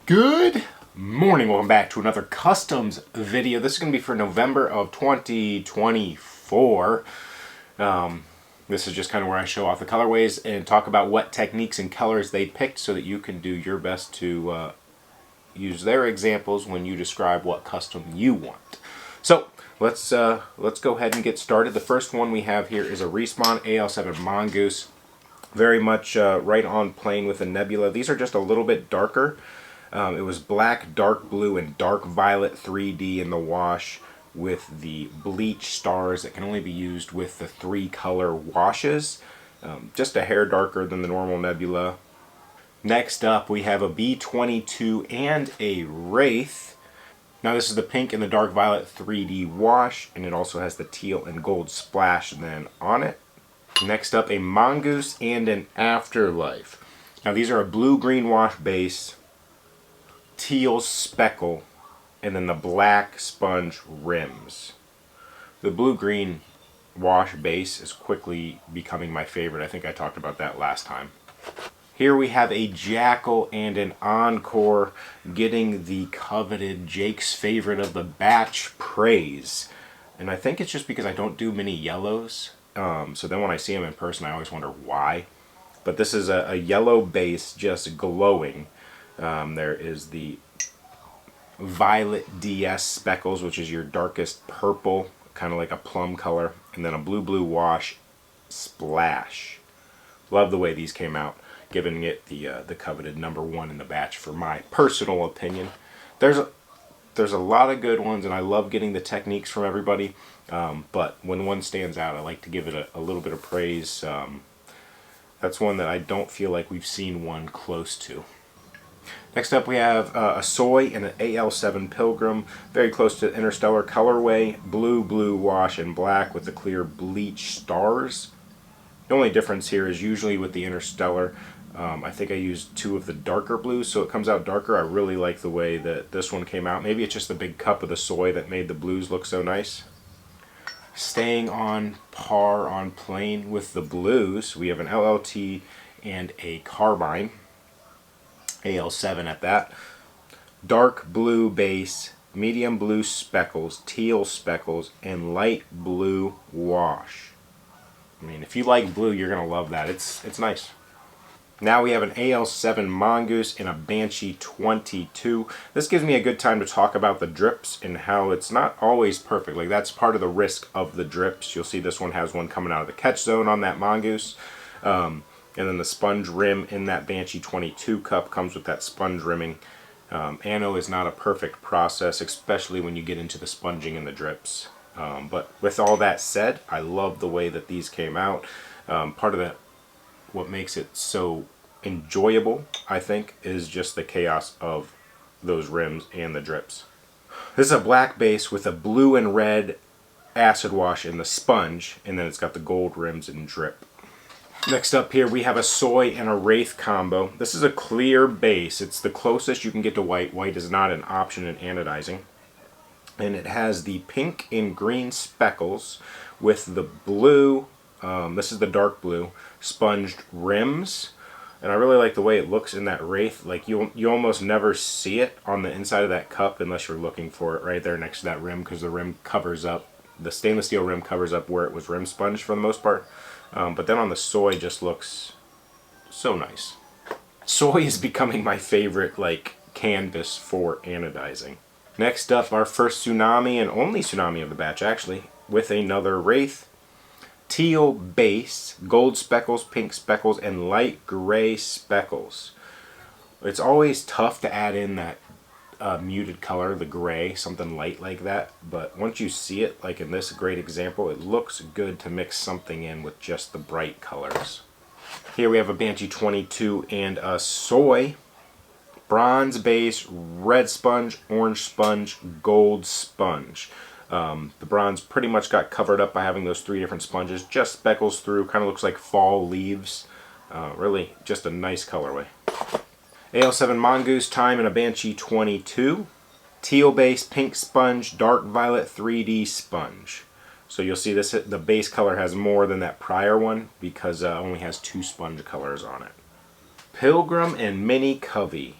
Good morning, welcome back to another customs video. This is going to be for November of 2024. This is just kind of where I show off the colorways and talk about what techniques and colors they picked so that you can do your best to use their examples when you describe what custom you want. So let's go ahead and get started. The first one we have here is a Respawn Al7 Mongoose. Very much right on plane with the Nebula. These are just a little bit darker. It was black, dark blue, and dark violet 3D in the wash with the bleach stars that can only be used with the 3-color washes. Just a hair darker than the normal Nebula. Next up, we have a B22 and a Wraith. Now this is the pink and the dark violet 3D wash, and it also has the teal and gold splash then on it. Next up, a Mongoose and an Afterlife. Now these are a blue-green wash base, teal speckle, and then the black sponge rims. The blue-green wash base is quickly becoming my favorite. I think I talked about that last time. Here we have a Jackal and an Encore getting the coveted Jake's favorite of the batch praise. And I think it's just because I don't do many yellows. So then when I see them in person, I always wonder why. But this is a yellow base just glowing. There is the Violet DS Speckles, which is your darkest purple, kind of like a plum color, and then a blue wash splash. Love the way these came out, giving it the coveted #1 in the batch for my personal opinion. There's a lot of good ones, and I love getting the techniques from everybody, but when one stands out, I like to give it a little bit of praise. That's one that I don't feel like we've seen one close to. Next up we have a Soy and an Al7 Pilgrim, very close to Interstellar colorway, blue wash, and black with the clear bleach stars. The only difference here is usually with the Interstellar, I think I used 2 of the darker blues, so it comes out darker. I really like the way that this one came out. Maybe it's just the big cup of the Soy that made the blues look so nice. Staying on par, on plane with the blues, we have an LLT and a Carbine. Al7 at that. Dark blue base, medium blue speckles, teal speckles, and light blue wash. I mean, if you like blue, you're going to love that. It's nice. Now we have an Al7 Mongoose and a Banshee 22. This gives me a good time to talk about the drips and how it's not always perfect. Like, that's part of the risk of the drips. You'll see this one has one coming out of the catch zone on that Mongoose. And then the sponge rim in that Banshee 22 cup comes with that sponge rimming. Ano is not a perfect process, especially when you get into the sponging and the drips. But with all that said, I love the way that these came out. Part of what makes it so enjoyable, I think, is just the chaos of those rims and the drips. This is a black base with a blue and red acid wash in the sponge, and then it's got the gold rims and drip. Next up here we have a Soy and a Wraith combo. This is a clear base. It's the closest you can get to white. White is not an option in anodizing. And it has the pink and green speckles with the blue, this is the dark blue, sponged rims. And I really like the way it looks in that Wraith. Like, you almost never see it on the inside of that cup unless you're looking for it right there next to that rim, because the rim covers up, the stainless steel rim covers up where it was rim sponged for the most part. But then on the Soy just looks so nice. Soy is becoming my favorite, like, canvas for anodizing. Next up, our first Tsunami, and only Tsunami of the batch actually, with another Wraith. Teal base, gold speckles, pink speckles, and light gray speckles. It's always tough to add in that muted color, the gray, something light like that, but once you see it, like in this great example, it looks good to mix something in with just the bright colors. Here we have a Banshee 22 and a Soy. Bronze base, red sponge, orange sponge, gold sponge. The bronze pretty much got covered up by having those 3 different sponges, just speckles through, kind of looks like fall leaves. Really just a nice colorway. Al7 Mongoose time and a Banshee 22. Teal base, pink sponge, dark violet 3D sponge. So you'll see this, the base color has more than that prior one because it only has 2 sponge colors on it. Pilgrim and Mini Covey.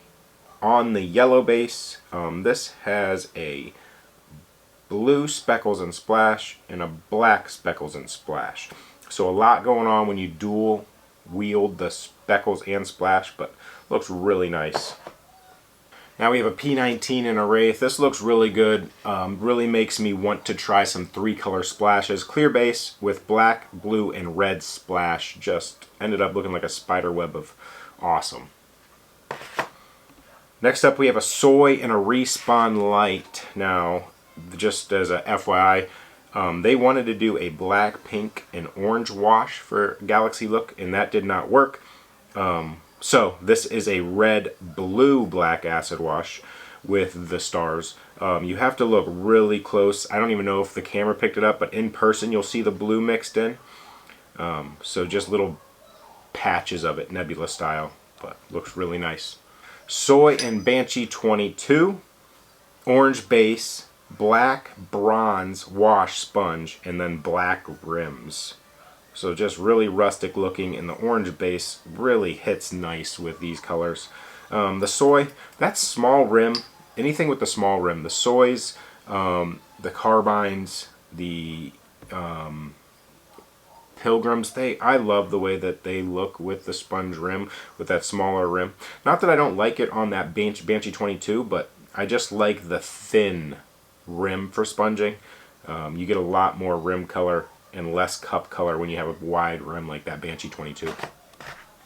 on the yellow base. This has a blue speckles and splash and a black speckles and splash. So a lot going on when you dual wield the speckles and splash, but looks really nice. Now we have a P19 and a Wraith. This looks really good. Really makes me want to try some 3-color splashes. Clear base with black, blue, and red splash. Just ended up looking like a spider web of awesome. Next up we have a Soy and a Respawn Light. Now, just as a FYI, they wanted to do a black, pink, and orange wash for Galaxy look, and that did not work. So this is a red, blue, black acid wash with the stars. You have to look really close. I don't even know if the camera picked it up, but in person you'll see the blue mixed in. So just little patches of it, nebula style, but looks really nice. Soy and Banshee 22, orange base, black bronze wash sponge, and then black rims. So just really rustic looking, and the orange base really hits nice with these colors. The Soy, that's small rim. Anything with the small rim. The Soys, the Carbines, the Pilgrims, I love the way that they look with the sponge rim, with that smaller rim. Not that I don't like it on that Banshee 22, but I just like the thin rim for sponging. You get a lot more rim color and less cup color when you have a wide rim like that Banshee 22.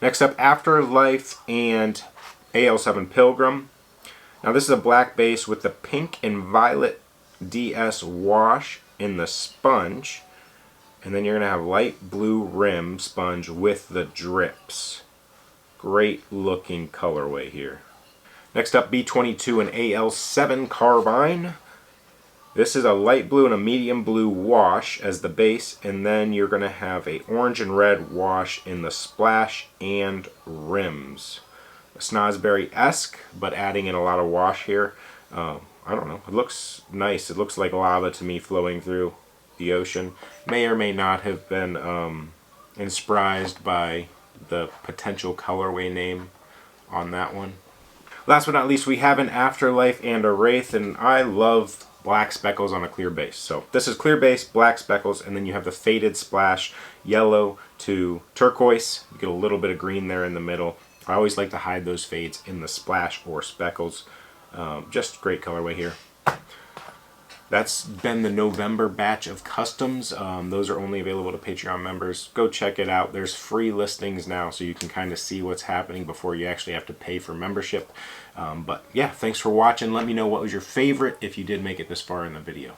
Next up, Afterlife and Al7 Pilgrim. Now this is a black base with the pink and violet DS wash in the sponge, and then you're going to have light blue rim sponge with the drips. Great looking colorway here. Next up, B22 and Al7 Carbine. This is a light blue and a medium blue wash as the base, and then you're going to have a orange and red wash in the splash and rims. A Snosberry-esque, but adding in a lot of wash here. I don't know, it looks nice. It looks like lava to me flowing through the ocean. May or may not have been inspired by the potential colorway name on that one. Last but not least, we have an Afterlife and a Wraith, and I love black speckles on a clear base. So this is clear base, black speckles, and then you have the faded splash, yellow to turquoise. You get a little bit of green there in the middle. I always like to hide those fades in the splash or speckles. Just great colorway here. That's been the November batch of customs. Those are only available to Patreon members. Go check it out. There's free listings now, so you can kind of see what's happening before you actually have to pay for membership. But yeah, thanks for watching. Let me know what was your favorite if you did make it this far in the video.